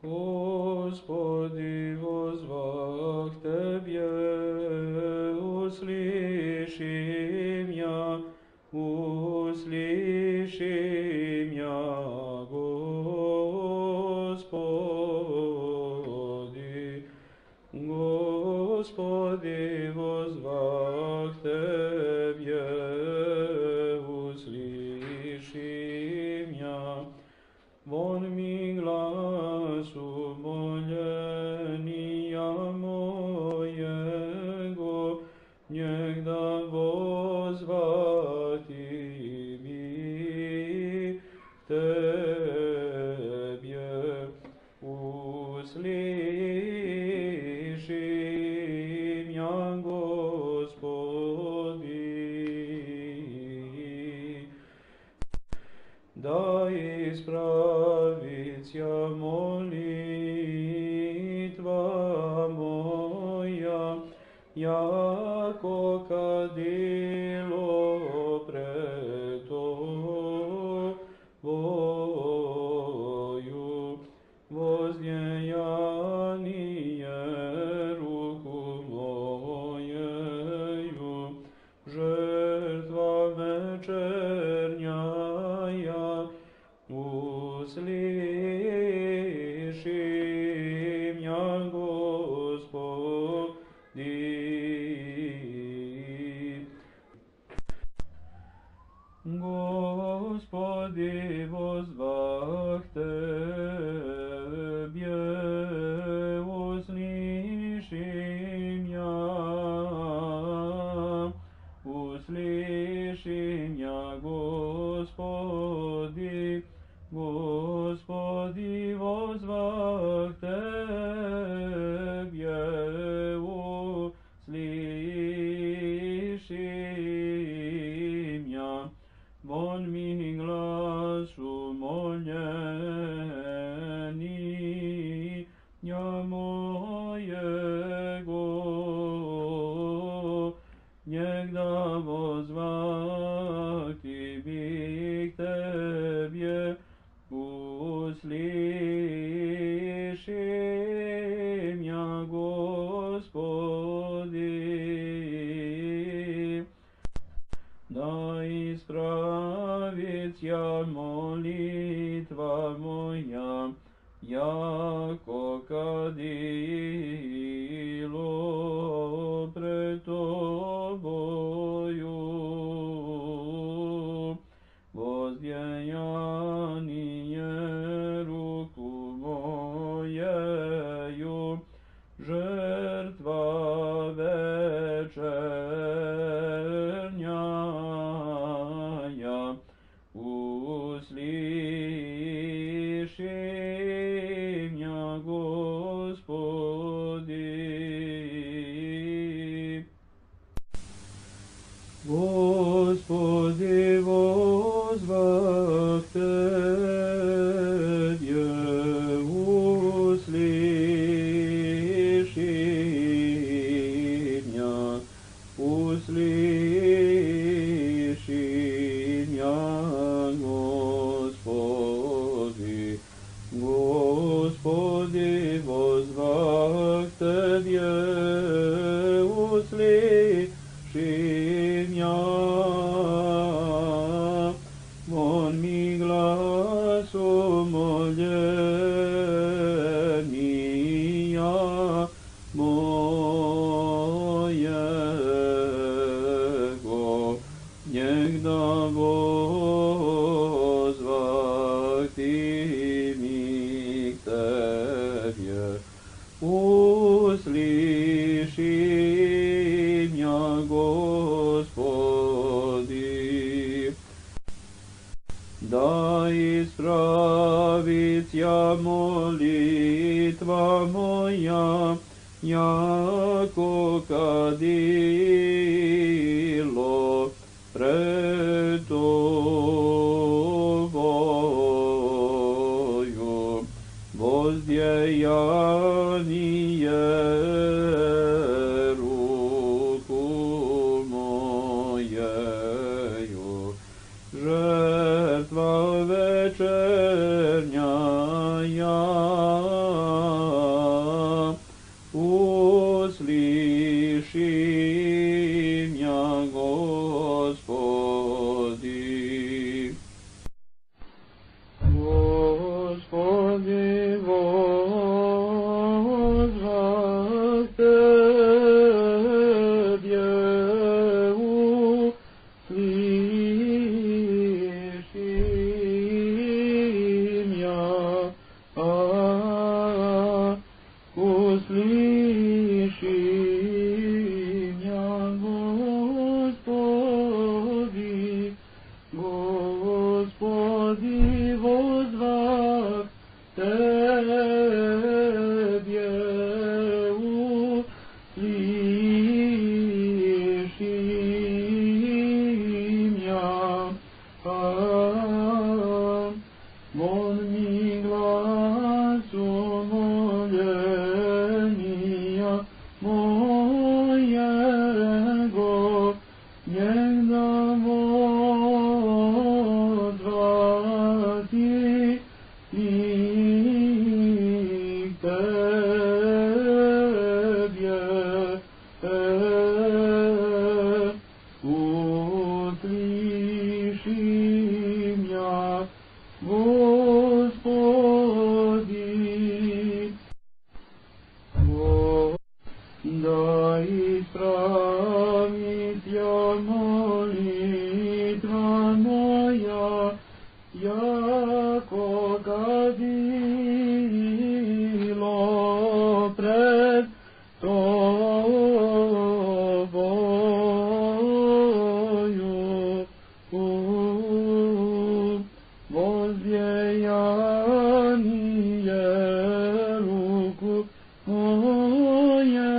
Господи, возвах Тебе, услыши меня, Господи. Господи, возвах Тебе, услыши меня. Вон ми глас умоления моего, негда возвати ми Тебе. Услыши меня, Господи. Да исправится молитва моя, яко кадило пред Тобою, воздеяние руку моею, жертва вечерняя, услыши меня, Господи. Господи, возвах Тебе, услыши меня, услыши меня, Господи. Господи, возвах Тебе, услыши меня. Вон ми глас умоления моего, негда возвах Тебе к Тебе. Услыши меня, Господи. Да исправится молитва моя, яко кадило пред Тобою, воздеяние руку моею, жертва вечерняя, услыши меня, Господи. Господи, возвах Тебе, услыши меня, услыши меня, Господи. Господи, возвах Тебе, услыши меня. Вон ми глас умоления моего, негда возвати ми к Тебе. Услыши меня, Господи. Да исправится молитва моя, яко кадило пред Тобою, воздеяние руку моею, жертва вечерняя, mi glasu moljenja mojego, njega vodzvati i tebje uslišim ja, Gospodi, da ispravit ja molitva moja, jako kadilo pred Tobою, воздеяние руку моею,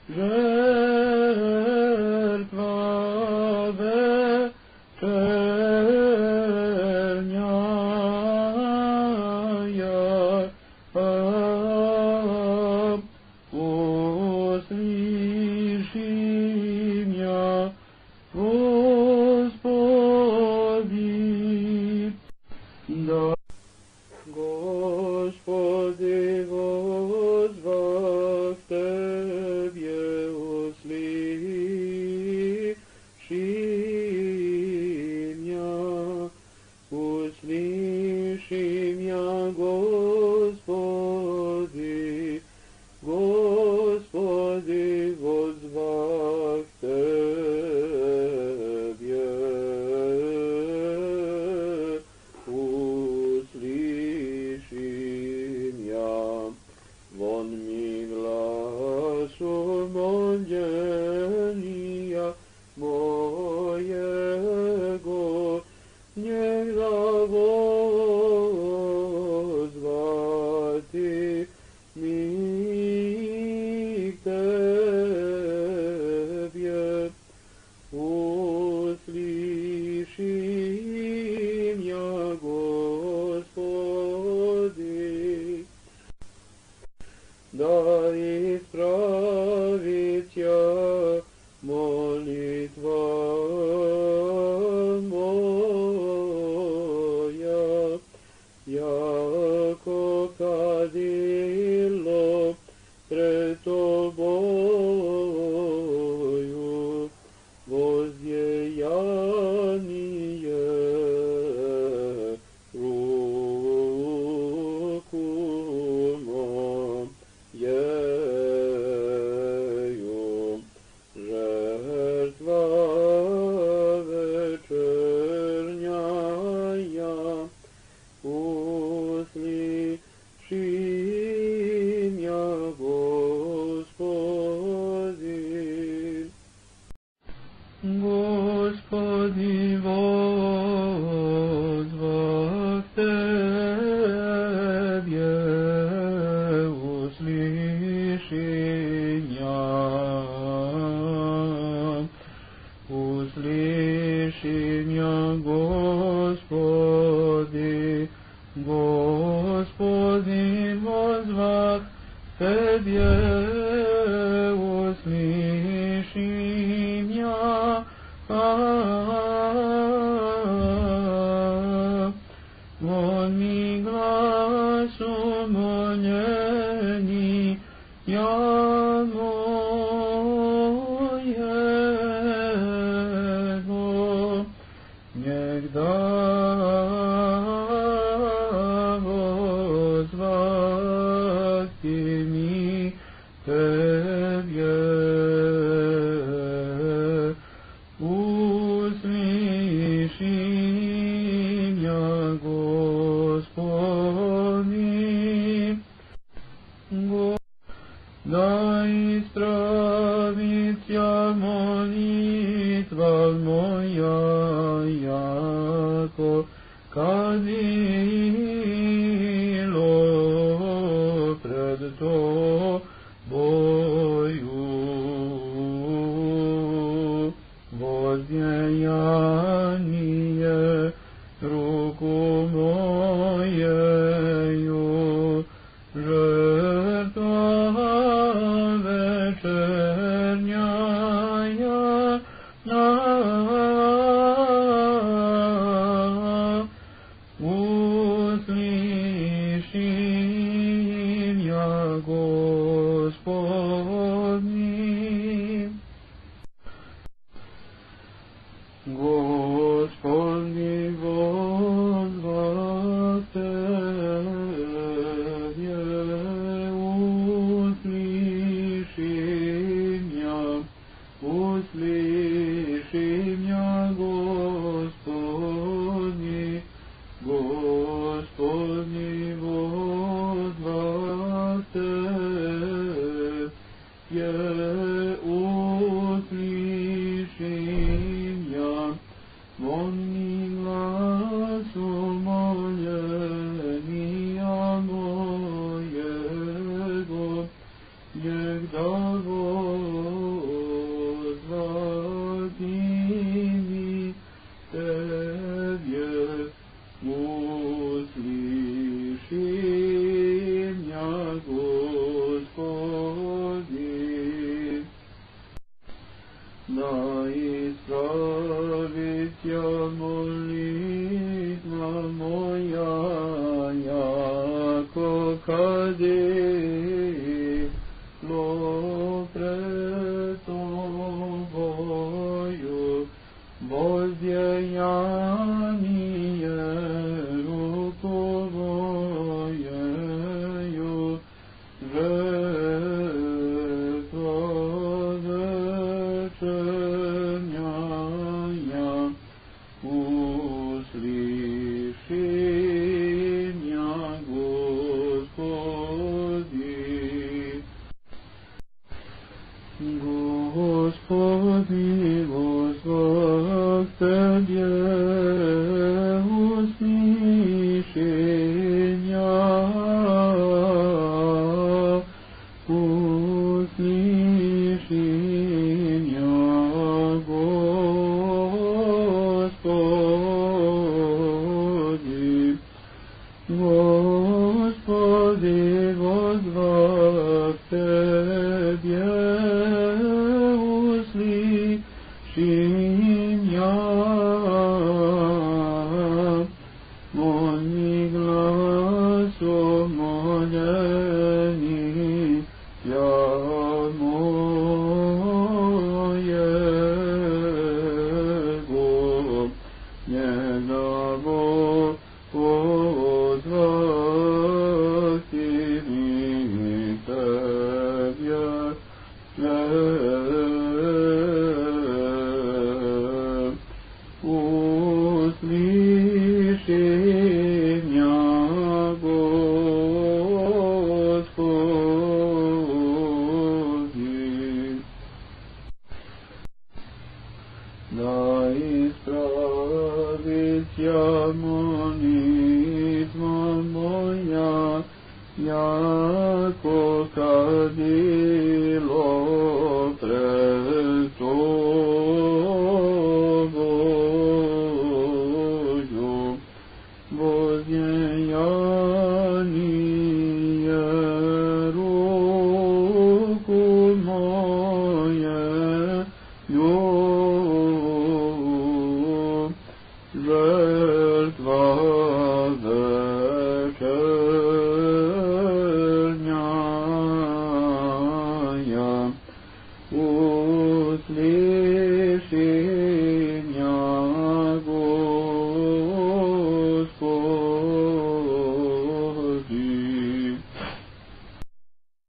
жертва вечерняя, услыши меня, Господи, да, Господи, возвах Тебе, услыши меня, Господи, Господи, возвах Тебе, услыши меня, вон ми гласу моления моего, нельзя возвати ми к Тебе, услыши меня, Господи, да исправит я молитва моя, яко кадило пред Тобою, воздеяние руку моею, жертва вечерняя, услыши меня, Господи. Господи, возвах Тебе, услыши меня, услыши меня, Господи, Господи, возвах Тебе, услыши меня, вон ми гласу моления моего, негда возвати ми Тебе, услыши меня, Господи, да mojeju, žrtva večernja uslišim ja Gospodni. Gospodi, vozva Tebje, uslišim ja Gospodi, Gospodi, vozva Tebje, uslišim ja Vonnim glasom moljenja mojego, njegda vozvati mi Tebje, uslišim ja Gospodi. Da ispravit ja molitva moja, jako kadilo pred Tobою, vozdjejanije rukovojeju, žrtva večernja uslišim ja Gospodi. Gospodi, vozva Tebje, uslišim ja, uslišim ja Gospodi. Gospodi, vozva Tebje, uslišim ja, molni glasom moljeni ja mojego, njega vozvati mi Tebje, uslišim ja Gospodi. Da ispravit ja molitva moja, jako kadilo pred Tobою, vozdjejanije ruku moje,